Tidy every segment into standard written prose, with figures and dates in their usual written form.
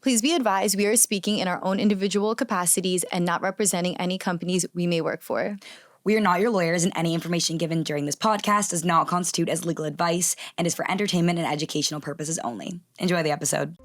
Please be advised we are speaking in our own individual capacities and not representing any companies we may work for. We are not your lawyers, and any information given during this podcast does not constitute as legal advice and is for entertainment and educational purposes only. Enjoy the episode.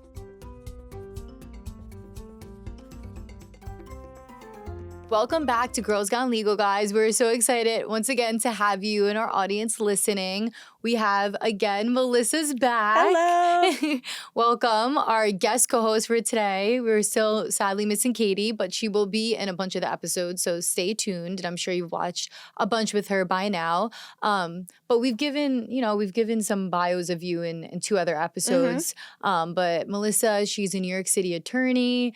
Welcome back to Girls Gone Legal, guys. We're so excited once again to have you and our audience listening. We have, again, Melissa's back. Hello. Welcome, our guest co-host for today. We're still sadly missing Katie, but she will be in a bunch of the episodes, so stay tuned. And I'm sure you've watched a bunch with her by now. But we've given some bios of you in two other episodes. But Melissa, she's a New York City attorney.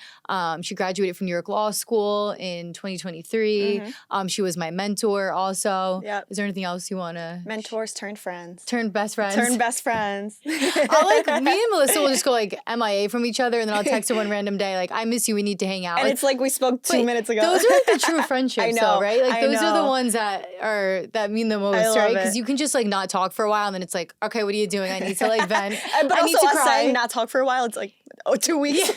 She graduated from New York Law School in 2023. She was my mentor also. Yep. Is there anything else you want to... Mentors turned friends. Turned best friends. Turned best friends. Me and Melissa will just go MIA from each other, and then I'll text her one random day I miss you, we need to hang out. And it's like we spoke 2 minutes ago. Those are the true friendships, I know, though, right? Those I are the know. ones that mean the most, I love right? it. Because you can just not talk for a while, and then it's okay, what are you doing? I need to vent. But I also need to us cry. saying not talk for a while, it's 2 weeks.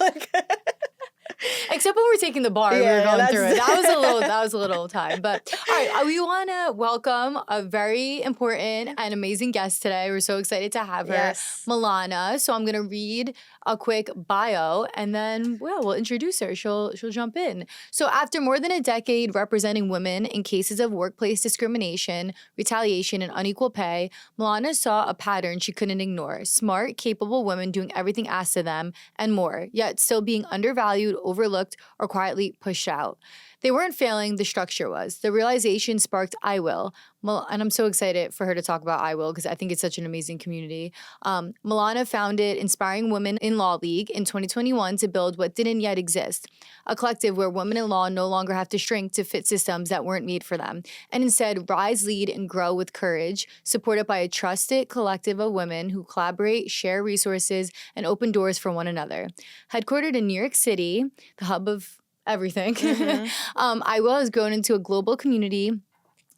Except when we're taking the bar, we were going through it. That was a little time. But all right, we want to welcome a very important and amazing guest today. We're so excited to have her, Yes. Milana. So I'm gonna read a quick bio, and then we'll introduce her. She'll jump in. So after more than a decade representing women in cases of workplace discrimination, retaliation, and unequal pay, Milana saw a pattern she couldn't ignore: smart, capable women doing everything asked of them and more, yet still being undervalued, overlooked, or quietly pushed out. They weren't failing, the structure was. The realization sparked IWILL. And I'm so excited for her to talk about IWILL because I think it's such an amazing community. Milana founded Inspiring Women in Law League in 2021 to build what didn't yet exist: a collective where women in law no longer have to shrink to fit systems that weren't made for them, and instead rise, lead, and grow with courage, supported by a trusted collective of women who collaborate, share resources, and open doors for one another. Headquartered in New York City, the hub of everything, IWILL has grown into a global community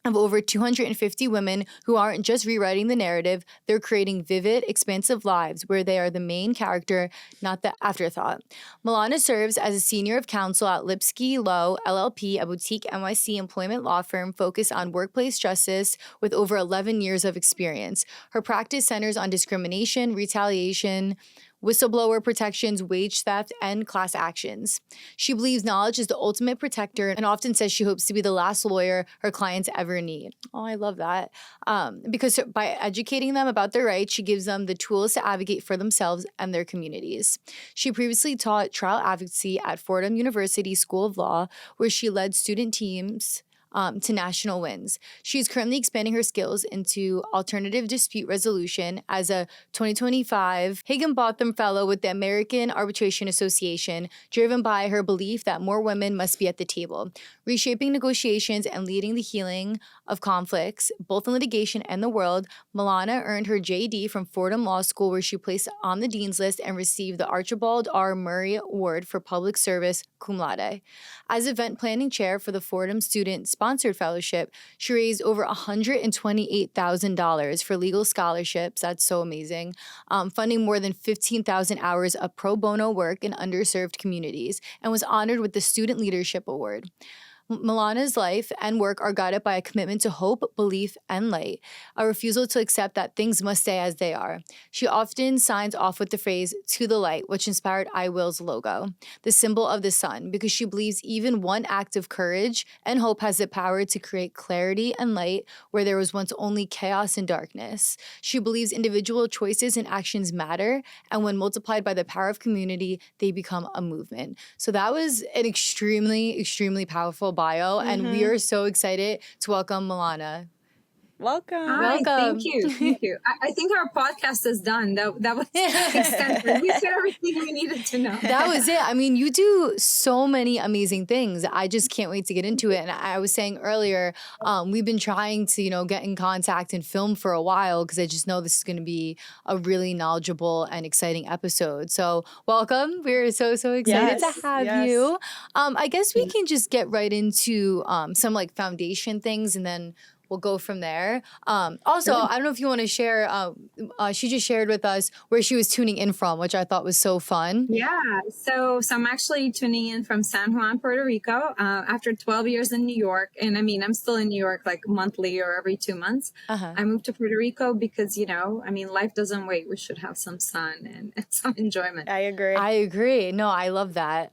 of over 250 women who aren't just rewriting the narrative, they're creating vivid, expansive lives where they are the main character, not the afterthought. Milana serves as a senior of counsel at Lipsky Lowe LLP, a boutique NYC employment law firm focused on workplace justice with over 11 years of experience. Her practice centers on discrimination, retaliation, whistleblower protections, wage theft, and class actions. She believes knowledge is the ultimate protector and often says she hopes to be the last lawyer her clients ever need. Oh, I love that. Because by educating them about their rights, she gives them the tools to advocate for themselves and their communities. She previously taught trial advocacy at Fordham University School of Law, where she led student teams to national wins. She's currently expanding her skills into alternative dispute resolution as a 2025 Higginbotham Fellow with the American Arbitration Association, driven by her belief that more women must be at the table, reshaping negotiations and leading the healing of conflicts, both in litigation and the world. Milana earned her JD from Fordham Law School, where she placed on the Dean's List and received the Archibald R. Murray Award for Public Service, cum laude. As event planning chair for the Fordham Student Sponsored Fellowship, she raised over $128,000 for legal scholarships. That's so amazing. Funding more than 15,000 hours of pro bono work in underserved communities, and was honored with the Student Leadership Award. Milana's life and work are guided by a commitment to hope, belief, and light, a refusal to accept that things must stay as they are. She often signs off with the phrase, "to the light," which inspired IWILL's logo, the symbol of the sun, because she believes even one act of courage and hope has the power to create clarity and light where there was once only chaos and darkness. She believes individual choices and actions matter, and when multiplied by the power of community, they become a movement. So that was an extremely, extremely powerful bio, and we are so excited to welcome Milana. Welcome. Hi, Welcome. thank you. Thank you. I think our podcast is done. That was extensive. We said everything we needed to know. That was it. I mean, you do so many amazing things. I just can't wait to get into it. And I was saying earlier, we've been trying to, get in contact and film for a while because I just know this is going to be a really knowledgeable and exciting episode. So welcome. We're so excited Yes, to have yes. you. I guess we can just get right into some foundation things, and then we'll go from there. Also, I don't know if you want to share. She just shared with us where she was tuning in from, which I thought was so fun. Yeah, so I'm actually tuning in from San Juan, Puerto Rico, after 12 years in New York. And I mean, I'm still in New York like monthly or every 2 months. I moved to Puerto Rico because, I mean, life doesn't wait. We should have some sun and some enjoyment. I agree. I agree. No, I love that.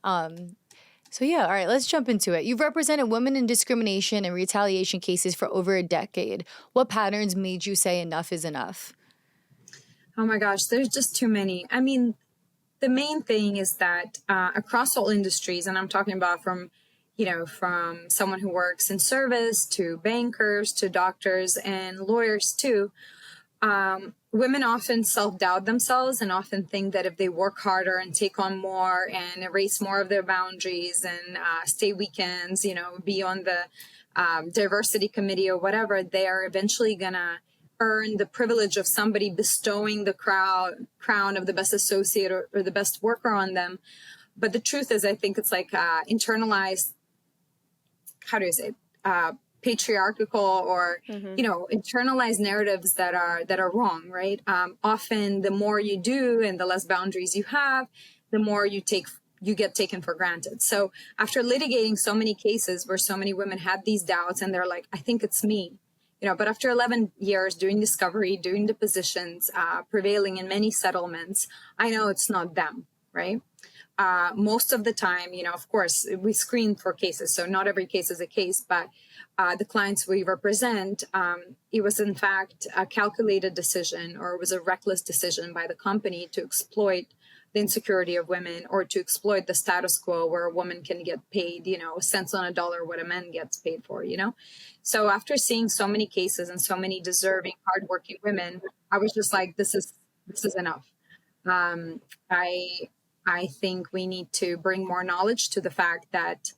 So yeah, all right, let's jump into it. You've represented women in discrimination and retaliation cases for over a decade. What patterns made you say enough is enough? Oh my gosh, there's just too many. I mean, the main thing is that across all industries, and I'm talking about from someone who works in service to bankers to doctors and lawyers too, women often self-doubt themselves and often think that if they work harder and take on more and erase more of their boundaries and stay weekends, be on the diversity committee or whatever, they are eventually going to earn the privilege of somebody bestowing the crown of the best associate or the best worker on them. But the truth is, I think it's like internalized, how do you say it? Patriarchal or internalized narratives that are wrong, right? Often the more you do and the less boundaries you have, the more you get taken for granted. So after litigating so many cases where so many women had these doubts and they're like, I think it's me, but after 11 years doing discovery, doing depositions, prevailing in many settlements, I know it's not them, right? Most of the time, of course, we screen for cases. So not every case is a case, but the clients we represent, it was in fact a calculated decision or it was a reckless decision by the company to exploit the insecurity of women or to exploit the status quo where a woman can get paid, cents on a dollar what a man gets paid for, So after seeing so many cases and so many deserving, hardworking women, I was just like, this is enough. I think we need to bring more knowledge to the fact that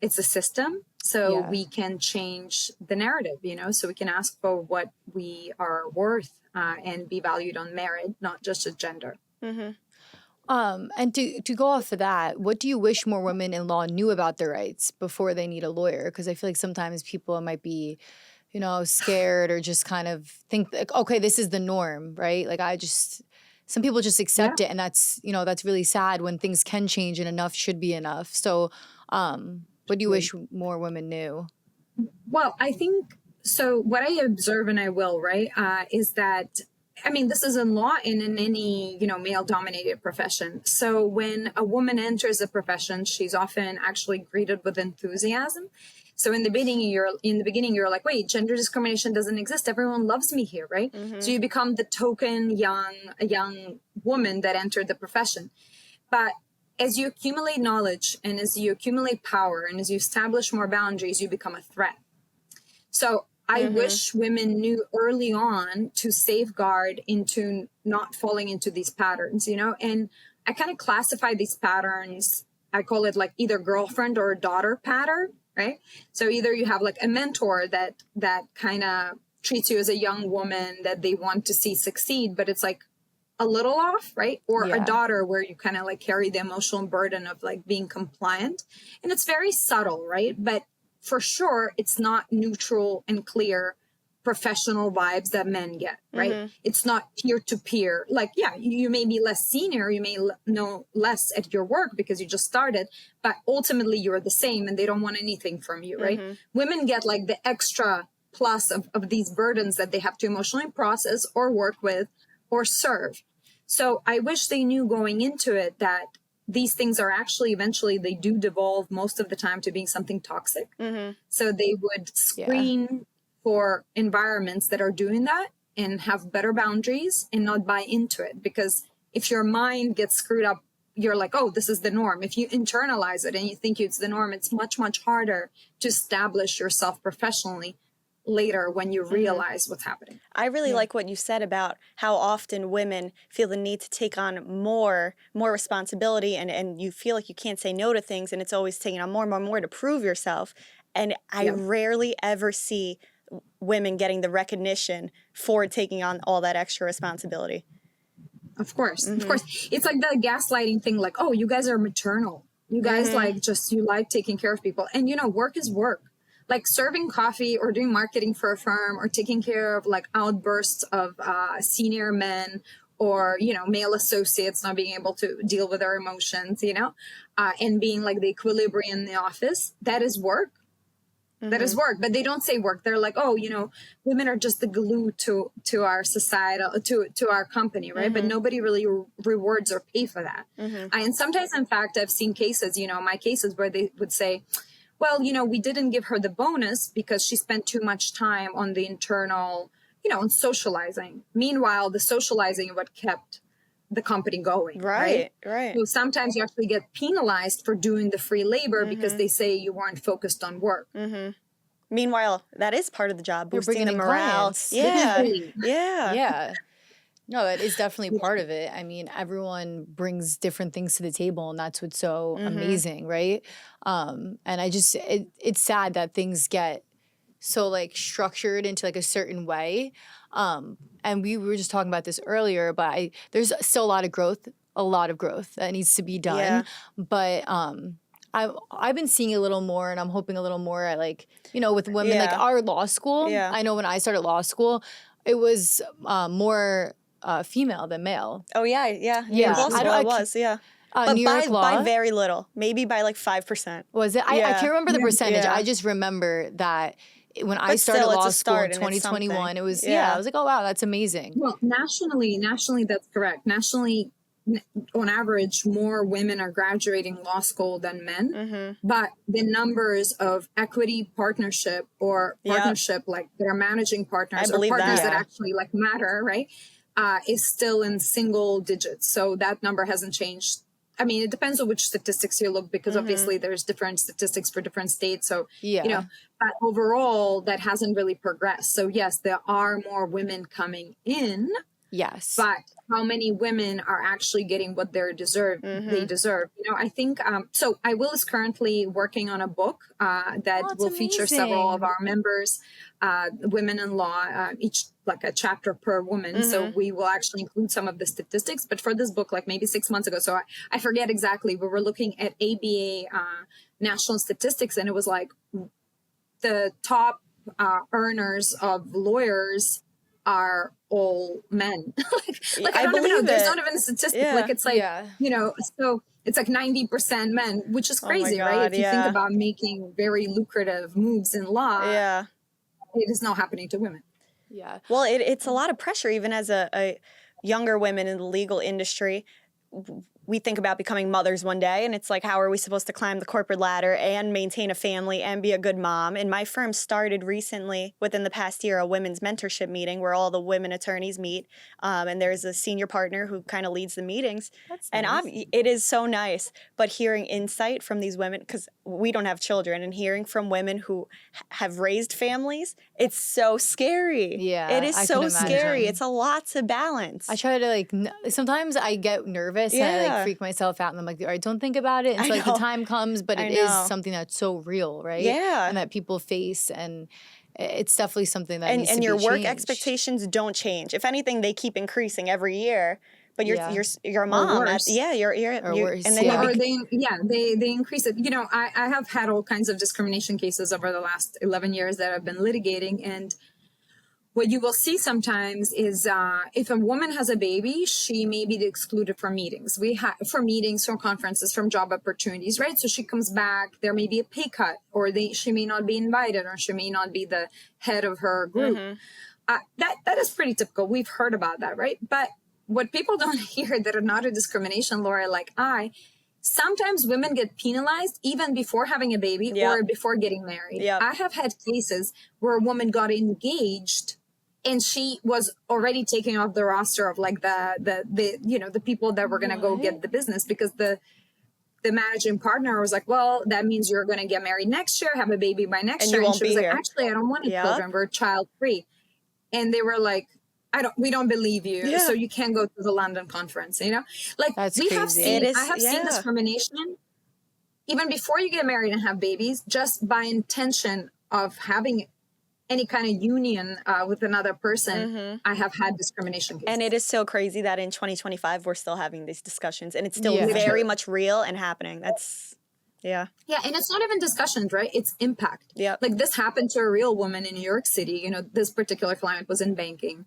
it's a system, so we can change the narrative, so we can ask for what we are worth and be valued on merit, not just a gender. And to go off of that, what do you wish more women in law knew about their rights before they need a lawyer? Because I feel like sometimes people might be, scared or just kind of think, like, okay, this is the norm, right? Like some people just accept it, and that's really sad when things can change and enough should be enough. So, what do you wish more women knew? Well, I think so. What I observe and I will, right, is that, I mean, this is in law and in any, male-dominated profession. So when a woman enters a profession, she's often actually greeted with enthusiasm. So in the beginning, you're like, wait, gender discrimination doesn't exist. Everyone loves me here, right? So you become the token young woman that entered the profession. But as you accumulate knowledge and as you accumulate power and as you establish more boundaries, you become a threat. So I wish women knew early on to safeguard into not falling into these patterns, and I kind of classify these patterns. I call it like either girlfriend or daughter pattern, right? So either you have like a mentor that kind of treats you as a young woman that they want to see succeed, but it's like a little off, right? Or a daughter where you kind of like carry the emotional burden of like being compliant. And it's very subtle, right? But for sure, it's not neutral and clear professional vibes that men get, right? It's not peer to peer. Like, you may be less senior, you may know less at your work because you just started, but ultimately you're the same and they don't want anything from you, right? Women get like the extra plus of these burdens that they have to emotionally process or work with or serve. So I wish they knew going into it that these things are actually eventually they do devolve most of the time to being something toxic. So they would screen for environments that are doing that and have better boundaries and not buy into it. Because if your mind gets screwed up, you're like, oh, this is the norm. If you internalize it and you think it's the norm, it's much, much harder to establish yourself professionally later when you realize what's happening. I really like what you said about how often women feel the need to take on more responsibility and you feel like you can't say no to things and it's always taking on more to prove yourself. And I rarely ever see women getting the recognition for taking on all that extra responsibility. Of course. It's like the gaslighting thing, like, oh, you guys are maternal. You guys you like taking care of people. And work is work. like serving coffee or doing marketing for a firm or taking care of like outbursts of senior men or, you know, male associates not being able to deal with their emotions, you know, and being like the equilibrium in the office, that is work. That is work, but they don't say work. They're like, oh, you know, women are just the glue to our society, to our company, right? But nobody really rewards or pay for that. And sometimes, in fact, I've seen cases, you know, my cases where they would say, well, you know, we didn't give her the bonus because she spent too much time on the internal, you know, on socializing. Meanwhile, the socializing is what kept the company going. Right. So sometimes you actually get penalized for doing the free labor because they say you weren't focused on work. Meanwhile, that is part of the job, You're boosting bringing the in morale. clients. Yeah. Literally. Yeah. Yeah. No, that is definitely part of it. I mean, everyone brings different things to the table, and that's what's so amazing, right? And I just, it's sad that things get so like structured into like a certain way. And we were just talking about this earlier, but there's still a lot of growth that needs to be done. Yeah. But I've been seeing a little more, and I'm hoping a little more at like, you know, with women, like Yeah. our law school. Yeah. I know when I started law school, it was more female than male. Oh, yeah. Yeah. Yeah. Law school, I it was, yeah. But New York law. by very little, maybe by like 5%. Was it? I Yeah. can't remember the percentage. Yeah. I just remember that when I But started still, it's law a school in start and it's 2021, something. it was, Yeah. I was like, oh, wow, that's amazing. Well, nationally, that's correct. Nationally, on average, more women are graduating law school than men. But the numbers of equity partnership or partnership, like that are managing partners I or believe partners that. that actually like matter, right, is still in single digits. So that number hasn't changed. I mean, it depends on which statistics you look, because obviously there's different statistics for different states. So, Yeah. you know, but overall, that hasn't really progressed. So yes, there are more women coming in, Yes. but how many women are actually getting what they deserve? You know, I think, so IWILL is currently working on a book that that's will feature several of amazing. our members, women in law, each like a chapter per woman. So we will actually include some of the statistics. But for this book, like maybe 6 months ago, so I forget exactly, we were looking at ABA national statistics, and it was like the top earners of lawyers are all men. like I don't even know. believe There's it. not even a statistic. Yeah. Like it's like, Yeah. you know, so it's like 90% men, which is my crazy, right? God, If you yeah. think about making very lucrative moves in law, Yeah. it is not happening to women. Yeah. Well, it's a lot of pressure, even as a younger women in the legal industry. We think about becoming mothers one day, and it's like, how are we supposed to climb the corporate ladder and maintain a family and be a good mom? And my firm started recently, within the past year, a women's mentorship meeting where all the women attorneys meet. And there's a senior partner who kind of leads the meetings. That's And nice. it is so nice. But hearing insight from these women, because we don't have children, and hearing from women who have raised families, it's so scary. Yeah, It is I so can scary. imagine. It's a lot to balance. I try to like, sometimes I get nervous and I Yeah. like freak myself out, and I'm like, all right, don't think about it until I like the know. time comes, but I it is know. something that's so real, right? Yeah. And that people face, and it's definitely something that needs to And be your work changed. expectations don't change. If anything, they keep increasing every year. But you're Yeah. you're a mom. worse. You're Or worse, and then yeah. you Or they increase it. You know, I have had all kinds of discrimination cases over the last 11 years that I've been litigating. And what you will see sometimes is if a woman has a baby, she may be excluded from meetings. From meetings, from conferences, from job opportunities, right? So she comes back, there may be a pay cut, or she may not be invited, or she may not be the head of her group. That is pretty typical. We've heard about that, right? But what people don't hear that are not a discrimination lawyer like sometimes women get penalized even before having a baby or before getting married. Yep. I have had cases where a woman got engaged and she was already taking off the roster of like the people that were going to go get the business, because the managing partner was like, well, that means you're going to get married next year, have a baby by next And year. you And won't she be was here. like, actually, I don't want any children. We're child free. And they were like, we don't believe you. Yeah. So you can't go to the London conference, you know? Like That's we have crazy. seen, It is- I have seen yeah. discrimination even before you get married and have babies, just by intention of having any kind of union with another person. I have had discrimination cases. And it is so crazy that in 2025 we're still having these discussions, and it's still Yeah. very much real and happening. That's Yeah. Yeah, and it's not even discussions, right? It's impact. Yeah. Like this happened to a real woman in New York City. You know, this particular client was in banking,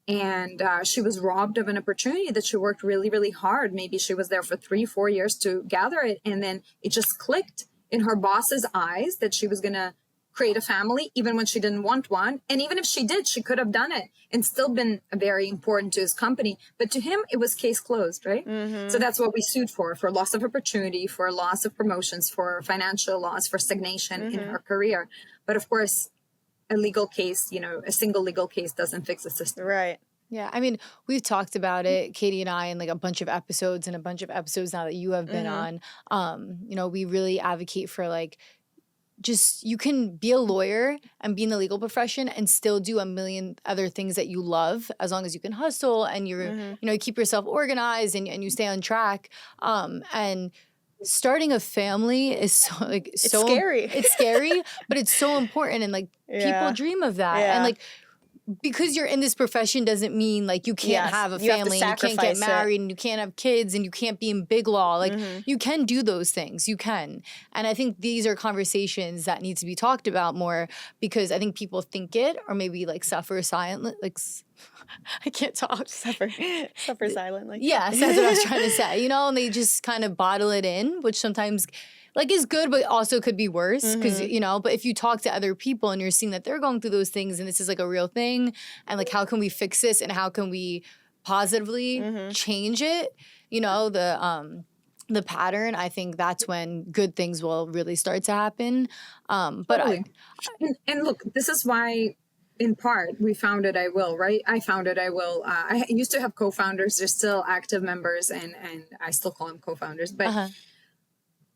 and she was robbed of an opportunity that she worked really, really hard. Maybe she was there for 3-4 years to gather it, and then it just clicked in her boss's eyes that she was going to create a family, even when she didn't want one. And even if she did, she could have done it and still been very important to his company. But to him, it was case closed, right? So that's what we sued for loss of opportunity, for loss of promotions, for financial loss, for stagnation in her career. But of course, a legal case, you know, a single legal case doesn't fix the system. Right. Yeah, I mean, we've talked about it, Katie and I, in like a bunch of episodes and a bunch of episodes now that you have been on. You know, we really advocate for like just you can be a lawyer and be in the legal profession and still do a million other things that you love as long as you can hustle and you're you know, you keep yourself organized and you stay on track. And starting a family is so like It's so scary. it's scary, but it's so important and like people Yeah. dream of that. Yeah. And like because you're in this profession doesn't mean like you can't Yes, have a you have to family and you can't get sacrifice it. married and you can't have kids and you can't be in big law. Like you can do those things. You can. And I think these are conversations that need to be talked about more because I think people think it or maybe like suffer silently. Like I can't talk. Suffer silently. Yes, that's what I was trying to say. You know, and they just kind of bottle it in, which sometimes like is good, but also could be worse because, you know, but if you talk to other people and you're seeing that they're going through those things and this is like a real thing and like how can we fix this and how can we positively change it, you know, the pattern, I think that's when good things will really start to happen. But Totally. And look, this is why in part we founded IWILL, right? I founded IWILL. I used to have co-founders. They're still active members and I still call them co-founders, but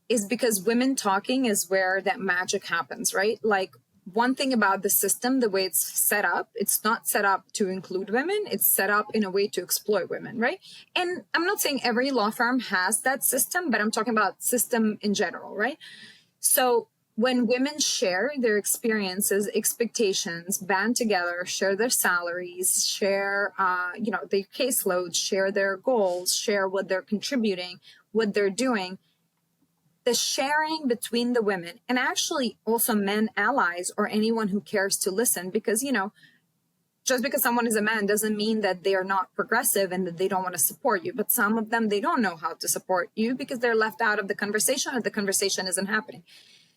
is because women talking is where that magic happens, right? Like one thing about the system, the way it's set up, it's not set up to include women. It's set up in a way to exploit women, right? And I'm not saying every law firm has that system, but I'm talking about system in general, right? So when women share their experiences, expectations, band together, share their salaries, share, you know, their caseloads, share their goals, share what they're contributing, what they're doing, the sharing between the women and actually also men allies or anyone who cares to listen, because, you know, just because someone is a man doesn't mean that they are not progressive and that they don't want to support you. But some of them, they don't know how to support you because they're left out of the conversation or the conversation isn't happening.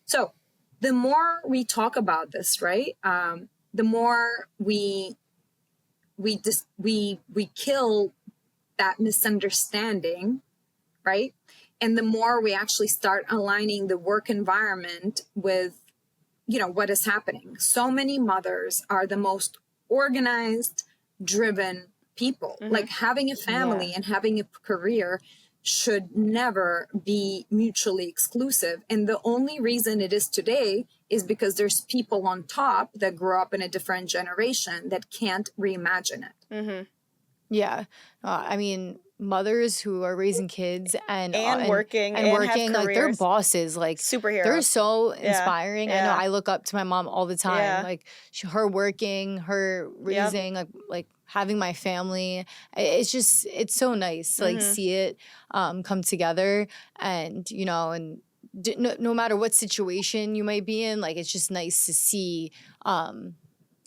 So the more we talk about this, right, the more we kill that misunderstanding, right? And the more we actually start aligning the work environment with, you know, what is happening. So many mothers are the most organized, driven people. Like having a family and having a career should never be mutually exclusive. And the only reason it is today is because there's people on top that grew up in a different generation that can't reimagine it. yeah, I mean, mothers who are raising kids and working and working have like they're careers. bosses, like Superheroes. they're so inspiring. I know Yeah. I look up to my mom all the time, Yeah. like her working, her raising, like having my family. It's just it's so nice to like see it come together, and you know, and no matter what situation you might be in, like it's just nice to see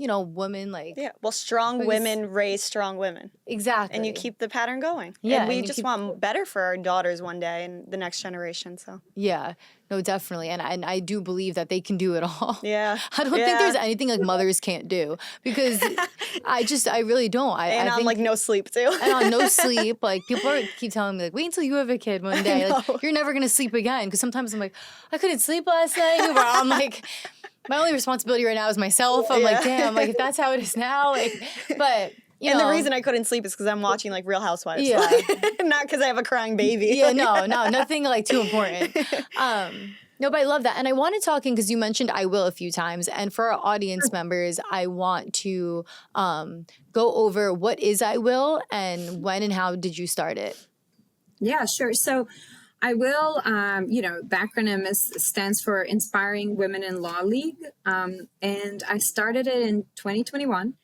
you know, women like Well, strong Because- women raise strong women. exactly, And you keep the pattern going. Yeah, And we and you just keep- want better for our daughters one day and the next generation. So Yeah, no, definitely. And I do believe that they can do it all. yeah. I don't think Yeah. there's anything like mothers can't do because I really don't. And I on think, like no sleep too. and on no sleep, like people keep telling me like, wait until you have a kid one day. know. Like you're never going to sleep again. Because sometimes I'm like, I couldn't sleep last night. Or I'm like, my only responsibility right now is myself. I'm like, damn, like if that's how it is now, like, but you And know. the reason I couldn't sleep is because I'm watching like Real Housewives. Yeah. Not because I have a crying baby. Yeah, no, nothing like too important. No, but I love that. And I wanted talking because you mentioned I will a few times. And for our audience members, I want to go over what is I will and when and how did you start it? Yeah, sure. So IWILL, you know, the acronym stands for Inspiring Women in Law League. And I started it in 2021.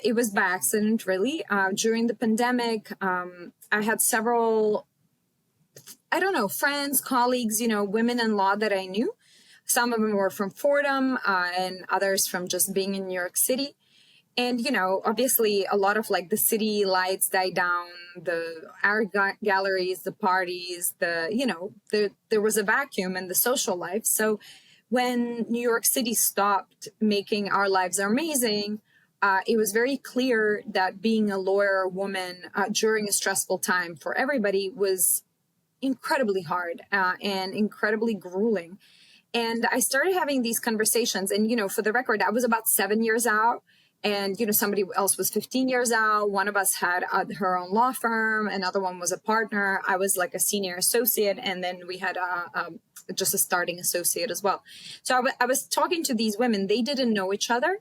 It was by accident, really. During the pandemic, I had several I don't know, friends, colleagues, women in law that I knew. Some of them were from Fordham and others from just being in New York City. And, obviously a lot of like the city lights died down, the art galleries, the parties, there was a vacuum in the social life. So when New York City stopped making our lives amazing, it was very clear that being a lawyer woman during a stressful time for everybody was incredibly hard and incredibly grueling. And I started having these conversations. And, for the record, I was about 7 years out. And, somebody else was 15 years out. One of us had her own law firm. Another one was a partner. I was like a senior associate. And then we had just a starting associate as well. So I was talking to these women. They didn't know each other.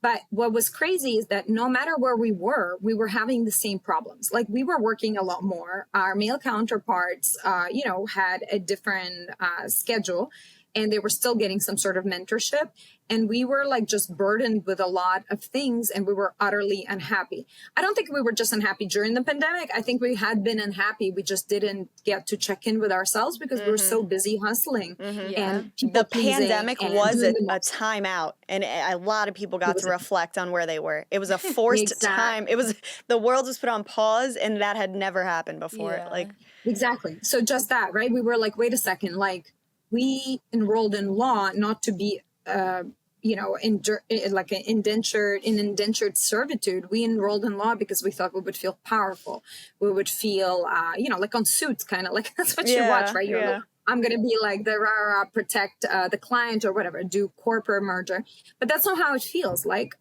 But what was crazy is that no matter where we were having the same problems. Like we were working a lot more. Our male counterparts, had a different schedule. And they were still getting some sort of mentorship. And we were like just burdened with a lot of things and we were utterly unhappy. I don't think we were just unhappy during the pandemic. I think we had been unhappy. We just didn't get to check in with ourselves because we were so busy hustling. And the pandemic was a timeout, and a lot of people got to reflect on where they were. It was a forced time. It was, the world was put on pause, and that had never happened before. Exactly. So just that, right? We were like, wait a second, like we enrolled in law not to be like an indentured servitude. We enrolled in law because we thought we would feel powerful. We would feel, like on Suits, kind of like that's what you watch, right? You're like, I'm going to be like the protect the client or whatever, do corporate merger. But that's not how it feels. Like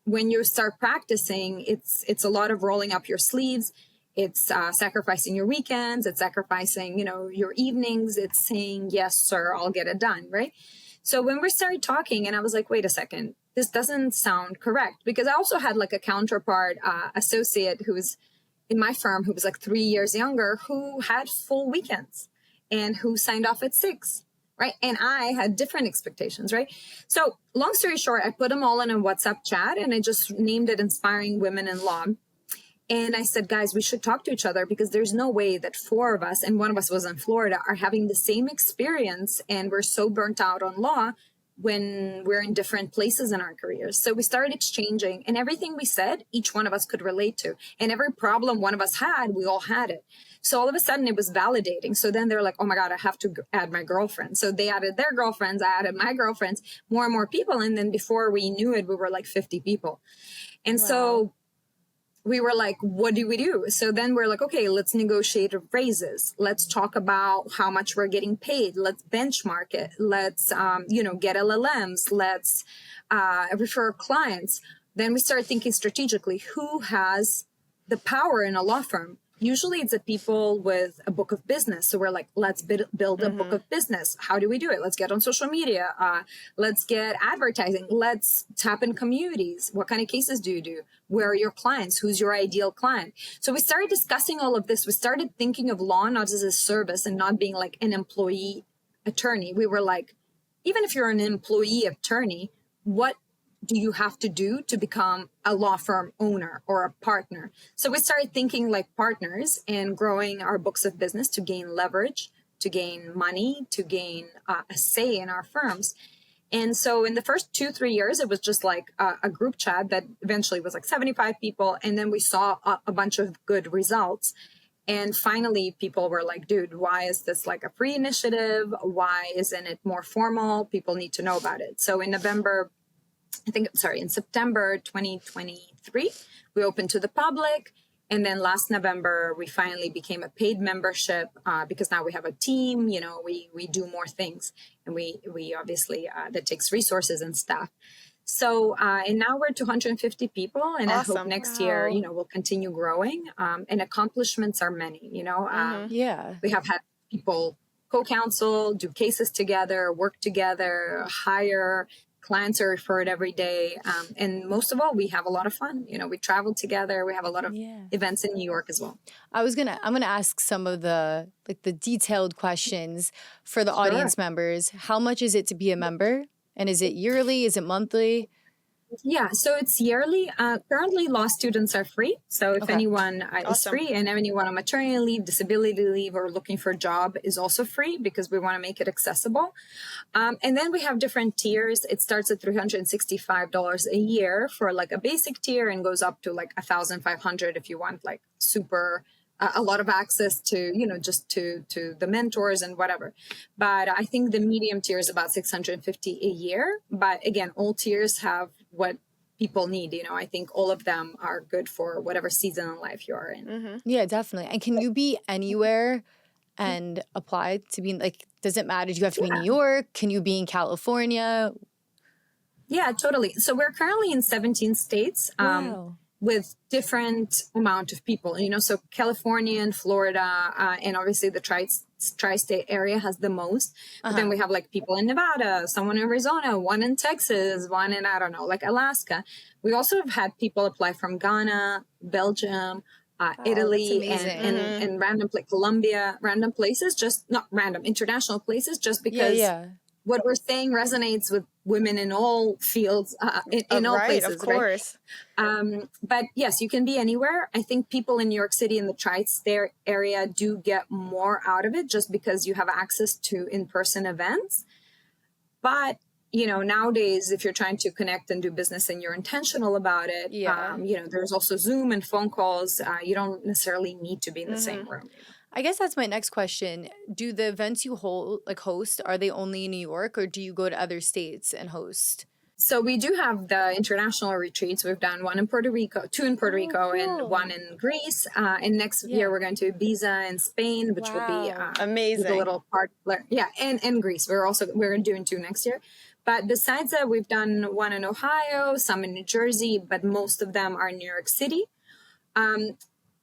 when you start practicing, it's a lot of rolling up your sleeves. It's sacrificing your weekends. It's sacrificing, your evenings. It's saying, yes, sir, I'll get it done, right? So when we started talking and I was like, wait a second, this doesn't sound correct. Because I also had like a counterpart associate who was in my firm who was like 3 years younger, who had full weekends and who signed off at 6, right? And I had different expectations, right? So long story short, I put them all in a WhatsApp chat and I just named it Inspiring Women in Law. And I said, guys, we should talk to each other because there's no way that 4 of us, and one of us was in Florida, are having the same experience. And we're so burnt out on law when we're in different places in our careers. So we started exchanging, and everything we said, each one of us could relate to. And every problem one of us had, we all had it. So all of a sudden it was validating. So then they're like, oh my God, I have to add my girlfriend. So they added their girlfriends, I added my girlfriends, more and more people. And then before we knew it, we were like 50 people. And so we were like, what do we do? So then we're like, okay, let's negotiate raises. Let's talk about how much we're getting paid. Let's benchmark it. Let's, get LLMs. Let's refer clients. Then we start thinking strategically, who has the power in a law firm? Usually it's the people with a book of business. So we're like, let's build a book of business. How do we do it? Let's get on social media. Let's get advertising. Let's tap in communities. What kind of cases do you do? Where are your clients? Who's your ideal client? So we started discussing all of this. We started thinking of law not as a service and not being like an employee attorney. We were like, even if you're an employee attorney, what do you have to do to become a law firm owner or a partner? So we started thinking like partners and growing our books of business to gain leverage, to gain money, to gain a say in our firms. And so in the first 2-3 years, it was just like a group chat that eventually was like 75 people. And then we saw a bunch of good results. And finally, people were like, dude, why is this like a free initiative? Why isn't it more formal? People need to know about it. So in September 2023, we opened to the public. And then last November, we finally became a paid membership because now we have a team, we do more things. And we obviously, that takes resources and staff. So, and now we're 250 people. And awesome. I hope next year, we'll continue growing. And accomplishments are many, we have had people co-counsel, do cases together, work together, hire. Clients are referred every day. And most of all, we have a lot of fun. We travel together. We have a lot of events in New York as well. I'm going to ask some of the detailed questions for the audience members. How much is it to be a member? And is it yearly? Is it monthly? Yeah, so it's yearly. Currently, law students are free. So if Okay. anyone is Awesome. free, and anyone on maternity leave, disability leave, or looking for a job is also free, because we want to make it accessible. And then we have different tiers. It starts at $365 a year for like a basic tier, and goes up to like $1,500 if you want like super a lot of access to, just to the mentors and whatever. But I think the medium tier is about $650 a year. But again, all tiers have what people need. I think all of them are good for whatever season in life you're in. Yeah, definitely. And can you be anywhere and apply to be like, does it matter? Do you have to be in New York? Can you be in California? Yeah, totally. So we're currently in 17 states. Wow. With different amount of people, so California and Florida, and obviously the tri-state area has the most. But then we have like people in Nevada, someone in Arizona, one in Texas, one in, I don't know, like Alaska. We also have had people apply from Ghana, Belgium, Italy, that's amazing. and random, like Colombia, random places, just not random, international places, just because Yeah. what we're saying resonates with women in all fields, in all Right, places. of course. Right? But yes, you can be anywhere. I think people in New York City and the tri-state area do get more out of it, just because you have access to in-person events. But nowadays, if you're trying to connect and do business and you're intentional about it, there's also Zoom and phone calls. You don't necessarily need to be in the same room. I guess that's my next question. Do the events you host, are they only in New York, or do you go to other states and host? So we do have the international retreats. We've done one in Puerto Rico, two in Puerto Rico, cool. and one in Greece. And next year we're going to Ibiza and Spain, which will be amazing. A little part. Yeah, and Greece. We're doing two next year. But besides that, we've done one in Ohio, some in New Jersey, but most of them are in New York City.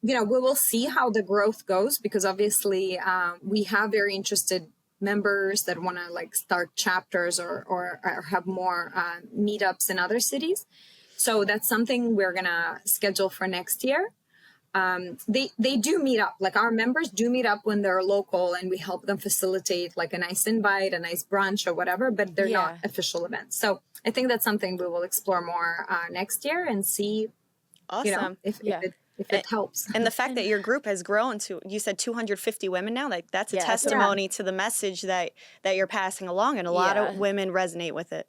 We will see how the growth goes, because obviously we have very interested members that want to like start chapters or have more meetups in other cities. So that's something we're going to schedule for next year. They do meet up, like our members do meet up when they're local, and we help them facilitate like a nice invite, a nice brunch or whatever, but they're not official events. So I think that's something we will explore more next year and see, Awesome. if it helps. And the fact that your group has grown to, you said 250 women now, like that's a testimony to the message that you're passing along, and a lot of women resonate with it.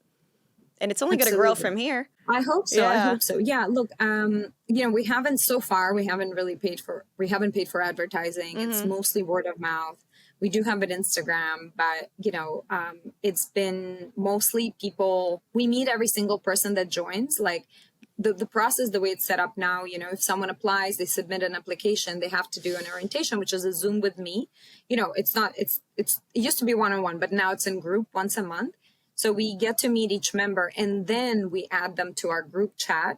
And it's only going to grow from here. I hope so. I hope so. Yeah. Look, we haven't paid for advertising. It's mostly word of mouth. We do have an Instagram, but it's been mostly people. We meet every single person that joins. Like the process, the way it's set up now, if someone applies, they submit an application, they have to do an orientation, which is a Zoom with me. It used to be one-on-one, but now it's in group once a month. So we get to meet each member, and then we add them to our group chat.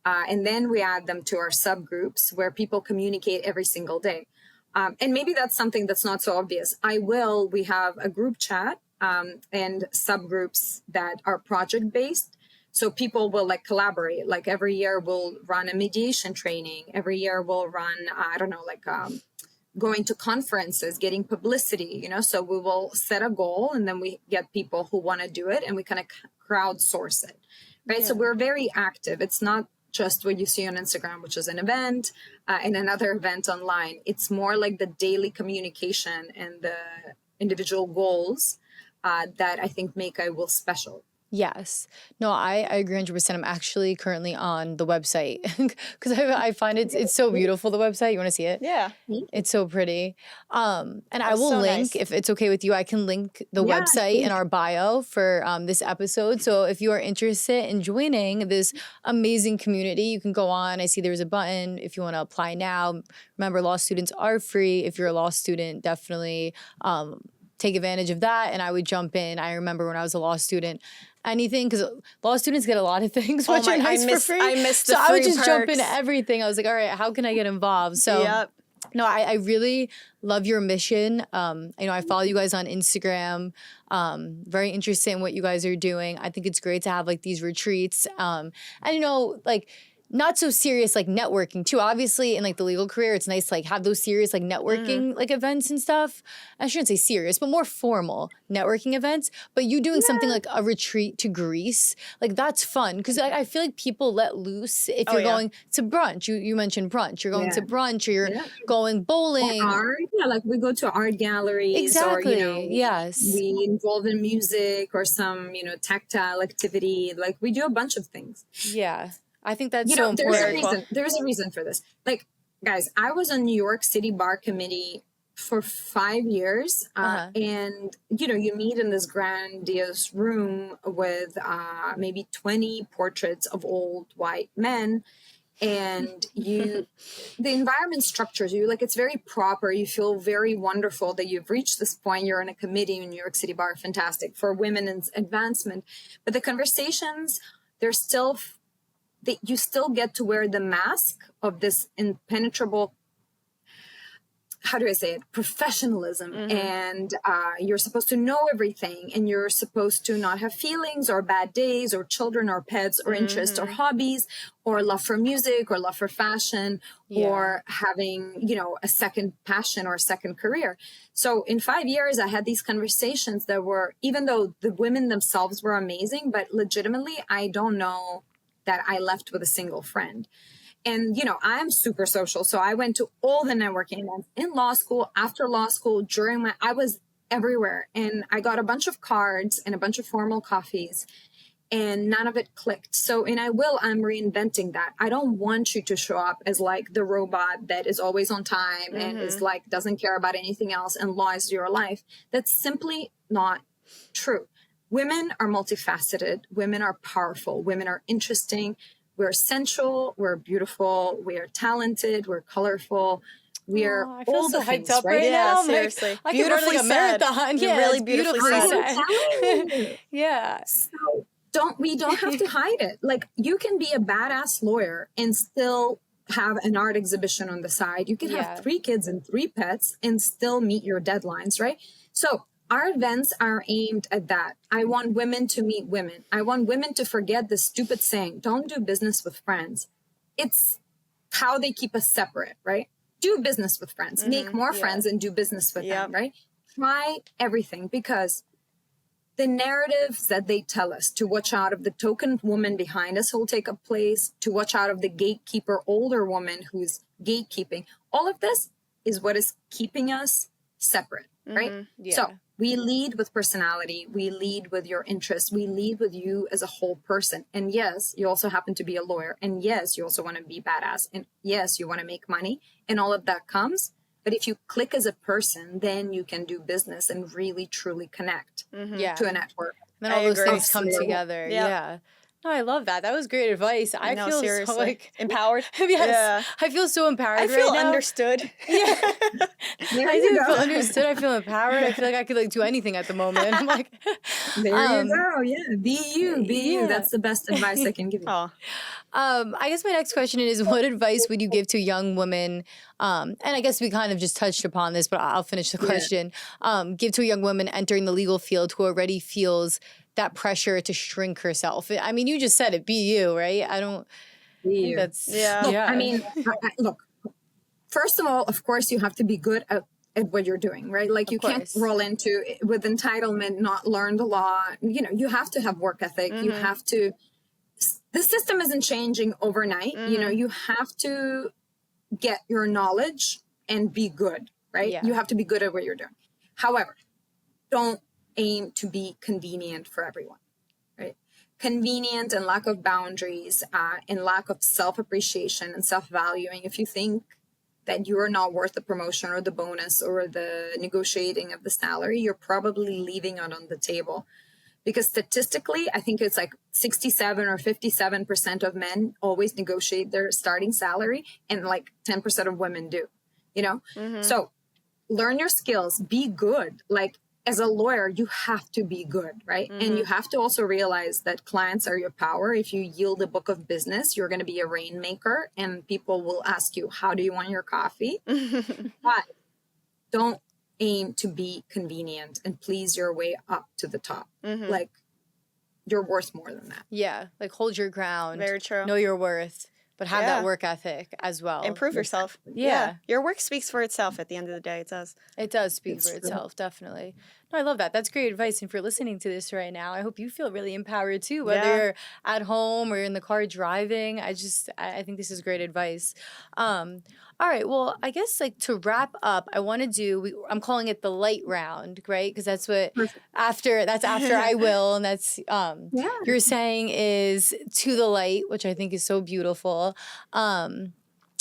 And then we add them to our subgroups where people communicate every single day. And maybe that's something that's not so obvious. We have a group chat and subgroups that are project-based. So people will like collaborate. Like every year we'll run a mediation training. Every year we'll run, going to conferences, getting publicity, so we will set a goal, and then we get people who want to do it, and we kind of crowdsource it, right? So we're very active. It's not just what you see on Instagram, which is an event and another event online. It's more like the daily communication and the individual goals that I think make IWILL special. Yes. No, I agree 100%. I'm actually currently on the website because I find it's so beautiful, the website. You want to see it? Yeah. It's so pretty. And I will so link, nice. if it's okay with you, I can link the website in our bio for this episode. So if you are interested in joining this amazing community, you can go on. I see there's a button if you want to apply now. Remember, law students are free. If you're a law student, definitely take advantage of that. And I would jump in. I remember when I was a law student, anything, because law students get a lot of things which are nice for free. I missed the so I would free just jump perks. into everything. I was like, all right, how can I get involved? So no, I really love your mission. I follow you guys on Instagram. Very interested in what you guys are doing. I think it's great to have like these retreats. And not so serious like networking too. Obviously in like the legal career, it's nice to like have those serious like networking like events and stuff. I shouldn't say serious, but more formal networking events. But you doing something like a retreat to Greece, like that's fun. Because I feel like people let loose if you're going to brunch. You mentioned brunch. You're going to brunch or you're going bowling. Or art, like we go to art galleries or, Yes. we involve in music or some, tactile activity. Like we do a bunch of things. Yeah. I think that's so important. There's a reason for this. Like, guys, I was on New York City Bar Committee for 5 years. And, you meet in this grandiose room with maybe 20 portraits of old white men. And the environment structures you, like it's very proper. You feel very wonderful that you've reached this point. You're in a committee in New York City Bar, fantastic for women's advancement. But the conversations, they're still... you still get to wear the mask of this impenetrable, how do I say it, professionalism. And you're supposed to know everything, and you're supposed to not have feelings or bad days or children or pets or interests or hobbies or love for music or love for fashion or having, a second passion or a second career. So in 5 years, I had these conversations that were, even though the women themselves were amazing, but legitimately, I don't know that I left with a single friend. And, I'm super social. So I went to all the networking events in law school, after law school, I was everywhere. And I got a bunch of cards and a bunch of formal coffees, and none of it clicked. So in IWILL, I'm reinventing that. I don't want you to show up as like the robot that is always on time and is like, doesn't care about anything else and lies to your life. That's simply not true. Women are multifaceted. Women are powerful. Women are interesting. We're sensual. We're beautiful. We are talented. We're colorful. We are I feel all so the hyped things, up right? now. Seriously. I can run Beautifully like a said. marathon. You're Yeah, really it's beautifully beautifully said. said. Yeah. So we don't have to hide it. Like you can be a badass lawyer and still have an art exhibition on the side. You can have 3 kids and 3 pets and still meet your deadlines, right? So our events are aimed at that. I want women to meet women. I want women to forget the stupid saying, don't do business with friends. It's how they keep us separate, right? Do business with friends, make more friends and do business with them, right? Try everything, because the narratives that they tell us to watch out of the token woman behind us who will take a place, to watch out of the gatekeeper older woman who's gatekeeping, all of this is what is keeping us separate, right? So we lead with personality. We lead with your interests. We lead with you as a whole person. And yes, you also happen to be a lawyer. And yes, you also want to be badass. And yes, you want to make money. And all of that comes. But if you click as a person, then you can do business and really, truly connect to a network. And then all those things come together. Yeah. No, I love that. That was great advice. I feel seriously. so like empowered. Yes. I feel so empowered I feel right now. understood. Yeah. I do feel understood. I feel empowered. I feel like I could like do anything at the moment. I'm like, there you go. Yeah. Be you. Be you. That's the best advice I can give you. I guess my next question is, what advice would you give to young women? And I guess we kind of just touched upon this, but I'll finish the question. Give to a young woman entering the legal field who already feels that pressure to shrink herself. I mean, you just said it, be you, right? I don't think that's, Look, I mean, look, first of all, of course, you have to be good at what you're doing, right? Like you can't roll into with entitlement, not learn the law. You have to have work ethic. You have to, the system isn't changing overnight. You have to get your knowledge and be good, right? You have to be good at what you're doing. However, don't aim to be convenient for everyone, right? Convenient and lack of boundaries and lack of self-appreciation and self-valuing. If you think that you are not worth the promotion or the bonus or the negotiating of the salary, you're probably leaving it on the table. Because statistically, I think it's like 67 or 57% of men always negotiate their starting salary, and like 10% of women do, So learn your skills, be good. Like as a lawyer, you have to be good, right? And you have to also realize that clients are your power. If you yield a book of business, you're going to be a rainmaker, and people will ask you, how do you want your coffee? But don't aim to be convenient and please your way up to the top. Like you're worth more than that. Yeah. Like hold your ground. Very true. Know your worth. but have Yeah. that work ethic as well. Improve yourself. Yeah. Your work speaks for itself at the end of the day. It does. It does speak It's for true. itself, definitely. No, I love that. That's great advice. And if you're listening to this right now, I hope you feel really empowered too, whether Yeah. you're at home or you're in the car driving. I think this is great advice. All right. Well, I guess like to wrap up, I want to I'm calling it the light round, right? Because that's what Perfect. that's after I will, and that's Yeah. you're saying is to the light, which I think is so beautiful.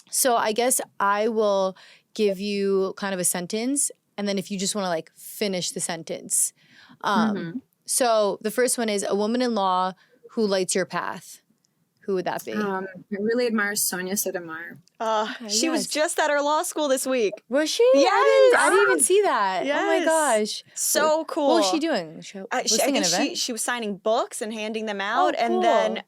So I guess I will give you kind of a sentence, and then if you just want to like finish the sentence. So the first one is a woman in law who lights your path. Who would that be? I really admire Sonia Sotomayor. She was yes. just at her law school this week. Was she? Yes. I didn't even see that. Oh my Yes. gosh. So cool. What was she doing? I think she was signing books and handing them out, and then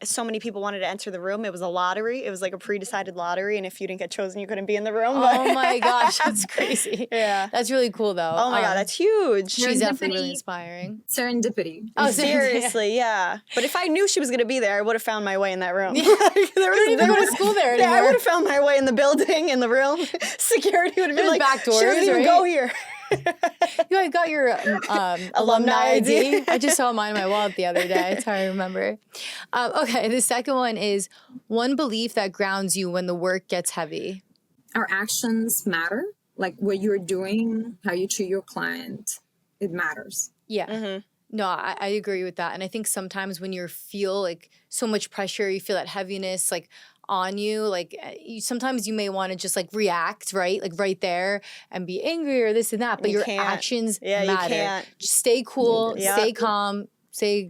so many people wanted to enter the room. It was a lottery. It was like a pre-decided lottery, and if you didn't get chosen, you couldn't be in the room. Oh my gosh, that's crazy. Yeah. That's really cool though. Oh my God, that's huge. She's definitely really Serendipity. inspiring. Serendipity. Oh, Seriously, yeah. But if I knew she was going to be there, I would have found my way in that room. You don't even go to school there Yeah, I anymore. would have found my way in the building, in the room. Security would have been There's like, back she doesn't doors, even right? go here. I got your alumni ID. ID. I just saw mine in my wallet the other day. That's how I remember. Okay, the second one is one belief that grounds you when the work gets heavy. Our actions matter. Like what you're doing, how you treat your client, it matters. Yeah. No, I agree with that. And I think sometimes when you feel like so much pressure, you feel that heaviness like on you, like sometimes you may want to just like react, right? Like right there and be angry or this and that, but You your can't. actions Yeah, you matter. can't. Just stay cool, Yeah. stay calm,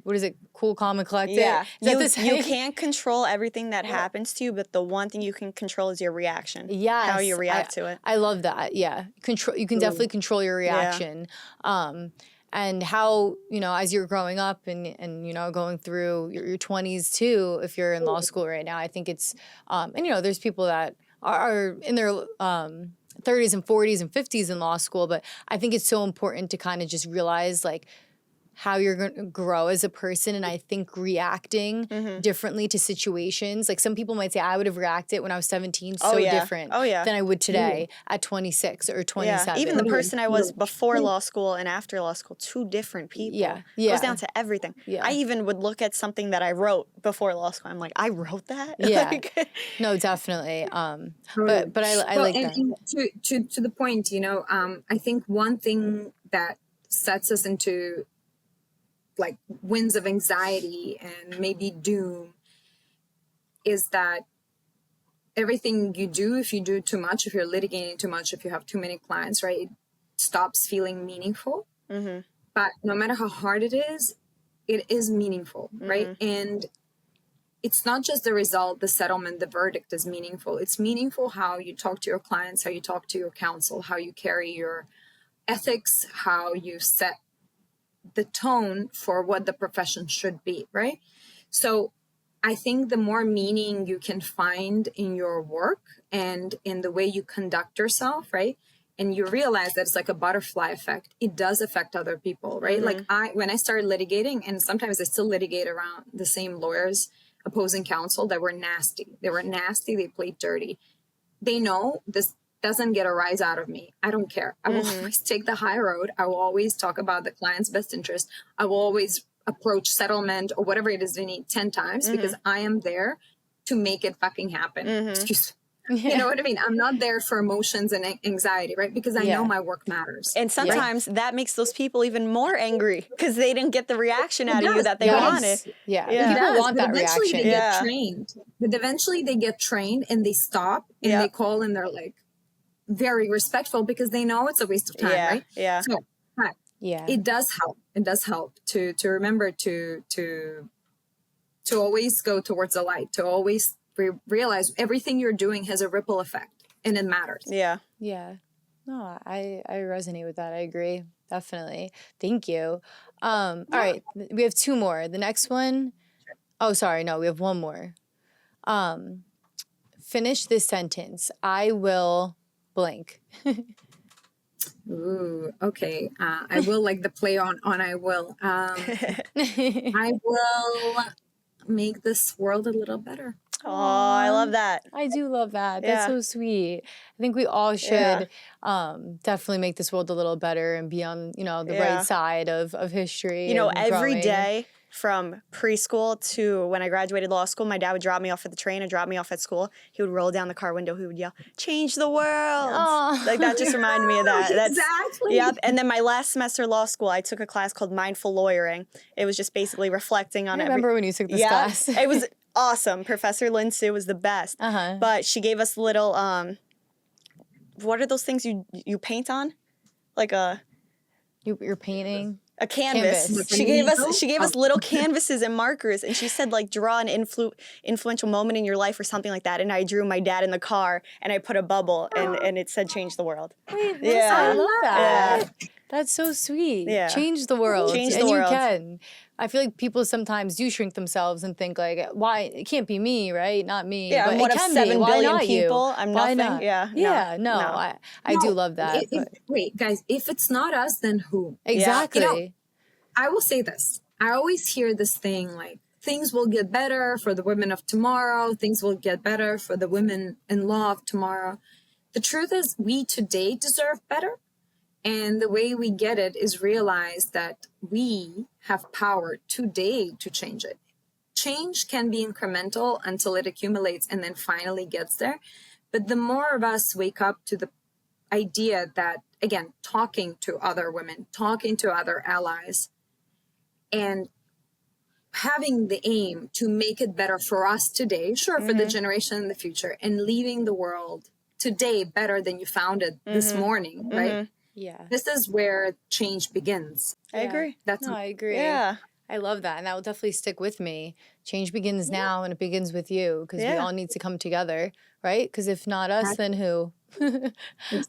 what is it? Cool, calm, and collected. Yeah, Is that the you saying? can't control everything that happens to you, but the one thing you can control is your reaction. Yes. How you react to it. I love that. Yeah. You can definitely control your reaction. And how, as you're growing up and going through your 20s too, if you're in law school right now, I think it's, there's people that are in their 30s and 40s and 50s in law school, but I think it's so important to kind of just realize like how you're going to grow as a person. And I think reacting differently to situations, like some people might say I would have reacted when I was 17 different than I would today at 26 or 27. Yeah, even the person I was before law school and after law school, two different people. Yeah. It goes down to everything. Yeah. I even would look at something that I wrote before law school. I'm like, I wrote that? Yeah. Like, No, definitely. But I like that. And to the point, I think one thing that sets us into like winds of anxiety and maybe doom is that everything you do, if you do too much, if you're litigating too much, if you have too many clients, right, it stops feeling meaningful. But no matter how hard it is meaningful, right? And it's not just the result, the settlement, the verdict is meaningful. It's meaningful how you talk to your clients, how you talk to your counsel, how you carry your ethics, how you set the tone for what the profession should be, right? So I think the more meaning you can find in your work and in the way you conduct yourself, right? And you realize that it's like a butterfly effect. It does affect other people, right? Like when I started litigating, and sometimes I still litigate around the same lawyers, opposing counsel that were nasty. They were nasty. They played dirty. They know this doesn't get a rise out of me. I don't care. I will always take the high road. I will always talk about the client's best interest. I will always approach settlement or whatever it is they need 10 times because I am there to make it fucking happen. Excuse me. You know what I mean? I'm not there for emotions and anxiety, right? Because I know my work matters. and sometimes that makes those people even more angry because they didn't get the reaction out of you that they wanted. Yeah. Yeah. People want but that eventually reaction. they get trained. But eventually they get trained and they stop and they call and they're like very respectful because they know it's a waste of time, right? Yeah. So Yeah. it does help. It does help to remember to always go towards the light, to always realize everything you're doing has a ripple effect and it matters. Yeah. Yeah. No, I resonate with that. I agree. Definitely. Thank you. All right. We have two more. The next one. Oh, sorry. No, we have one more. Finish this sentence. I will blank. Ooh, okay. I will like the play on I will. I will make this world a little better. Oh, I love that. I do love that. That's Yeah. so sweet. I think we all should definitely make this world a little better and be on, the right side of history. You know, and every growing. day from preschool to when I graduated law school, my dad would drop me off at the train and drop me off at school. He would roll down the car window. He would yell, "Change the world!" Aw. Like that just reminded me of that. Exactly. Yep. And then my last semester of law school, I took a class called Mindful Lawyering. It was just basically reflecting on I remember when you took this class. It was awesome. Professor Lin Sue was the best. But she gave us little what are those things you paint on? Like You're painting. a canvas. She gave us little canvases and markers, and she said like draw an influential moment in your life or something like that. And I drew my dad in the car, and I put a bubble, and it said change the world. Wait, Yeah. I love that. Yeah. That's so sweet. Yeah. Change the world. Change the and world. you can. I feel like people sometimes do shrink themselves and think like, why? It can't be me, right? Not me. Yeah, but I'm one it of can 7 be. Why billion not you? people. I'm Why nothing. not? Yeah, no, Yeah, no. no. I do love that. but- Wait, guys, if it's not us, then who? exactly. You know, I will say this. I always hear this thing like, things will get better for the women of tomorrow. Things will get better for the women in law of tomorrow. The truth is, we today deserve better. And the way we get it is realize that we have power today to change it. Change can be incremental until it accumulates and then finally gets there. But the more of us wake up to the idea that, again, talking to other women, talking to other allies, and having the aim to make it better for us today, sure, for the generation in the future, and leaving the world today better than you found it this morning, right? Yeah. This is where change begins. I agree. That's No, I agree. Yeah. I love that. And that will definitely stick with me. Change begins now and it begins with you because we all need to come together, right? Because if not us, then who?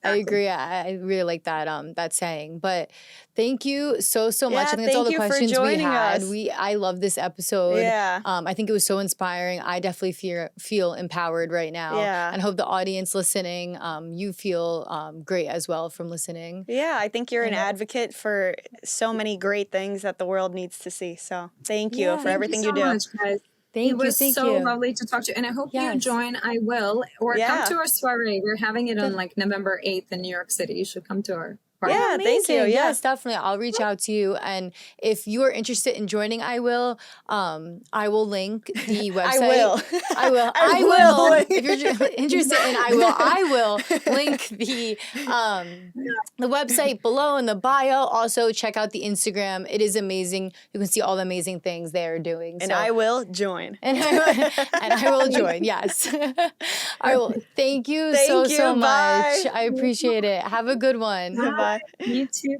I agree. I really like that saying. But thank you so much. Yeah, I think that's all the thank you for questions we joining had. us. I love this episode. Yeah. I think it was so inspiring. I definitely feel empowered right now. Yeah. And hope the audience listening, you feel great as well from listening. Yeah, I think you're an advocate for so many great things that the world needs to see. So thank you for everything you do. Much, guys. Thank It was you. so lovely to talk to you. And I hope you Yes. join IWILL or Yeah. come to our soiree. We're having it on like November 8th in New York City. You should come to our party. Yeah, thank you. Amazing. Yeah. Yes, definitely. I'll reach out to you. And if you are interested in joining IWILL, I will link the website. I will. I will. If you're interested in I will link the website below in the bio. Also, check out the Instagram. It is amazing. You can see all the amazing things they are doing. And So- I will join. and I will join. Yes. I will. Thank you Thank so you. much. Bye. I appreciate it. Have a good one. Bye. You too.